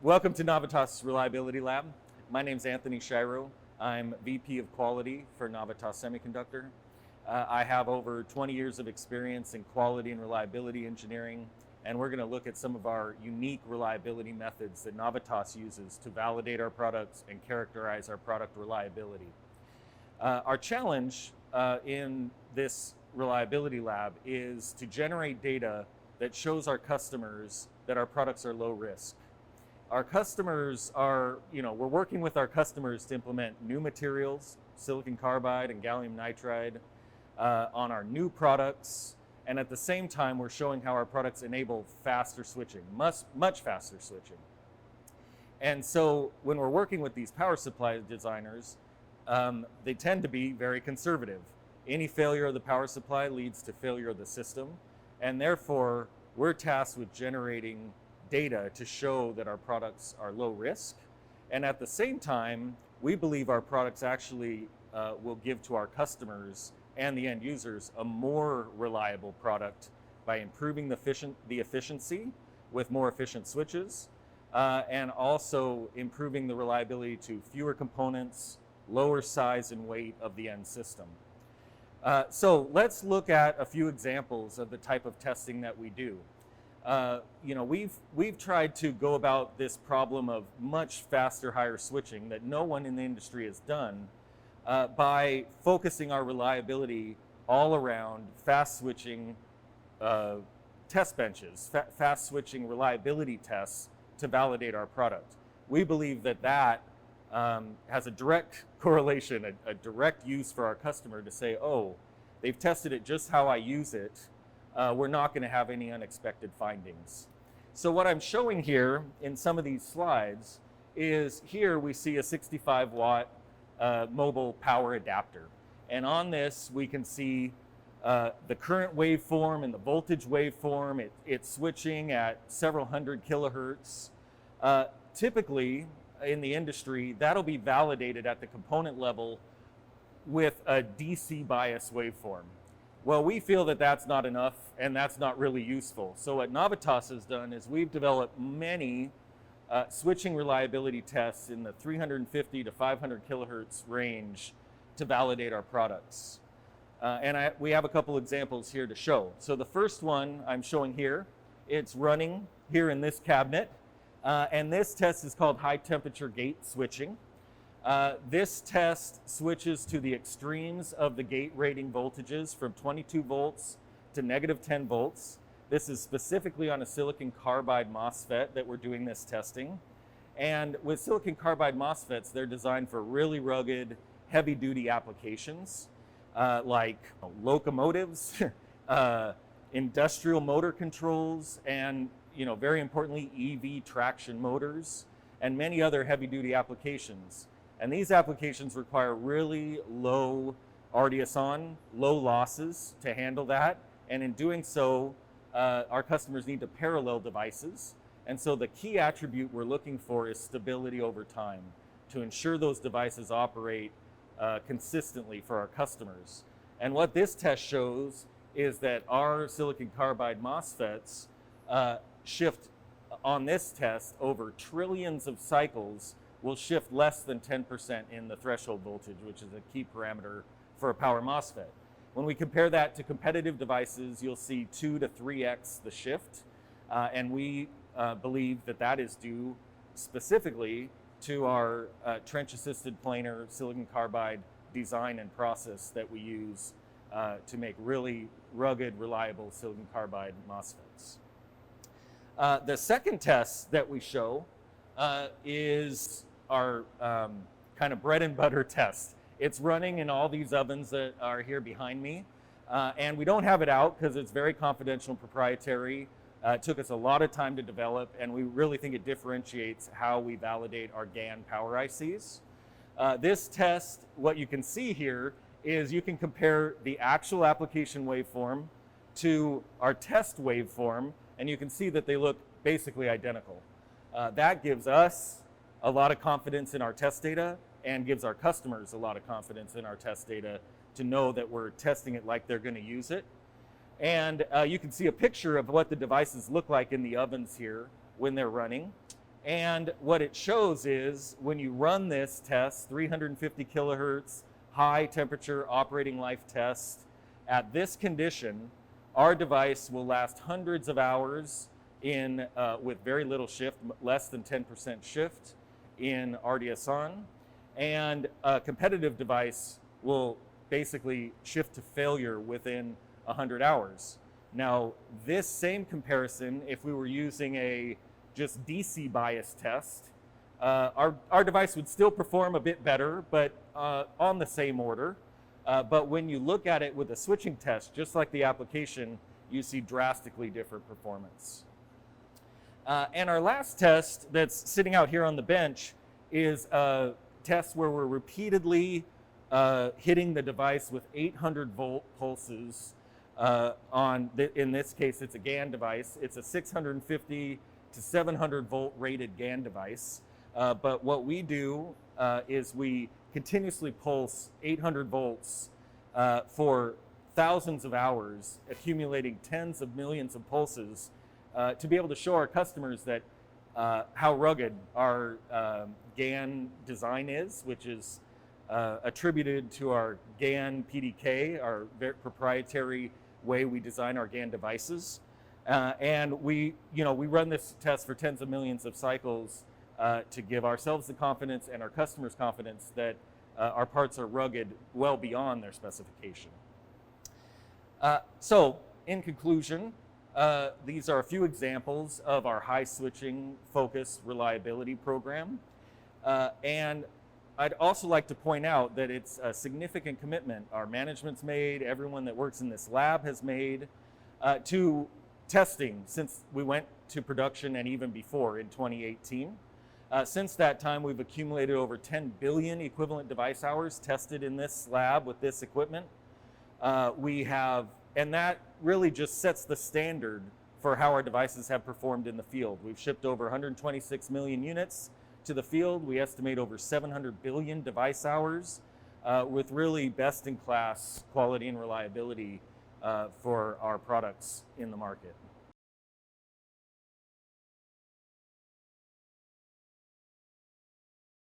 Welcome to Navitas Reliability Lab. My name is Anthony Shiro. I'm VP of Quality for Navitas Semiconductor. I have over 20 years of experience in quality and reliability engineering, and we're going to look at some of our unique reliability methods that Navitas uses to validate our products and characterize our product reliability. Our challenge in this reliability lab is to generate data that shows our customers that our products are low risk. Our customers are, we're working with our customers to implement new materials, silicon carbide and gallium nitride, on our new products. And at the same time, we're showing how our products enable faster switching, much faster switching. And so when we're working with these power supply designers, they tend to be very conservative. Any failure of the power supply leads to failure of the system. And therefore, we're tasked with generating data to show that our products are low risk. And at the same time, we believe our products actually will give to our customers and the end users a more reliable product by improving the efficiency with more efficient switches, and also improving the reliability to fewer components, lower size and weight of the end system. So let's look at a few examples of the type of testing that we do. We've tried to go about this problem of much faster, higher switching that no one in the industry has done by focusing our reliability all around fast switching test benches, fast switching reliability tests to validate our product. We believe that has a direct correlation, a direct use for our customer to say, oh, they've tested it just how I use it. We're not going to have any unexpected findings. So what I'm showing here in some of these slides is here we see a 65 watt mobile power adapter. And on this we can see the current waveform and the voltage waveform. It's switching at several hundred kilohertz. Typically in the industry, that'll be validated at the component level with a DC bias waveform. Well, we feel that that's not enough and that's not really useful. So what Navitas has done is we've developed many switching reliability tests in the 350 to 500 kilohertz range to validate our products. We have a couple examples here to show. So the first one I'm showing here, it's running here in this cabinet. And this test is called high temperature gate switching. This test switches to the extremes of the gate rating voltages from 22 volts to negative 10 volts. This is specifically on a silicon carbide MOSFET that we're doing this testing. And with silicon carbide MOSFETs, they're designed for really rugged, heavy duty applications like locomotives, industrial motor controls, and very importantly, EV traction motors, and many other heavy duty applications. And these applications require really low RDS(on), low losses to handle that. And in doing so, our customers need to parallel devices. And so the key attribute we're looking for is stability over time to ensure those devices operate consistently for our customers. And what this test shows is that our silicon carbide MOSFETs shift on this test over trillions of cycles will shift less than 10% in the threshold voltage, which is a key parameter for a power MOSFET. When we compare that to competitive devices, you'll see 2 to 3x the shift. And we believe that is due specifically to our trench-assisted planar silicon carbide design and process that we use to make really rugged, reliable silicon carbide MOSFETs. The second test that we show is our kind of bread and butter test. It's running in all these ovens that are here behind me. And we don't have it out because it's very confidential and proprietary. It took us a lot of time to develop, and we really think it differentiates how we validate our GaN power ICs. This test, what you can see here is you can compare the actual application waveform to our test waveform, and you can see that they look basically identical. That gives us a lot of confidence in our test data and gives our customers a lot of confidence in our test data to know that we're testing it like they're going to use it. And you can see a picture of what the devices look like in the ovens here when they're running. And what it shows is when you run this test, 350 kilohertz, high temperature operating life test, at this condition, our device will last hundreds of hours in with very little shift, less than 10% shift in RDS-on. And a competitive device will basically shift to failure within 100 hours. Now, this same comparison, if we were using a just DC bias test, our device would still perform a bit better, but on the same order. But when you look at it with a switching test, just like the application, you see drastically different performance. And our last test that's sitting out here on the bench is a test where we're repeatedly hitting the device with 800 volt pulses in this case, it's a GaN device. It's a 650 to 700 volt rated GaN device. But what we do is we continuously pulse 800 volts for thousands of hours, accumulating tens of millions of pulses to be able to show our customers that how rugged our GaN design is, which is attributed to our GaN PDK, our proprietary way we design our GaN devices. And we run this test for tens of millions of cycles to give ourselves the confidence and our customers confidence that our parts are rugged well beyond their specification. So, in conclusion, these are a few examples of our high switching focused reliability program. And I'd also like to point out that it's a significant commitment our management's made, everyone that works in this lab has made, to testing since we went to production and even before in 2018. Since that time, we've accumulated over 10 billion equivalent device hours tested in this lab with this equipment. And that really just sets the standard for how our devices have performed in the field. We've shipped over 126 million units to the field. We estimate over 700 billion device hours with really best-in-class quality and reliability for our products in the market.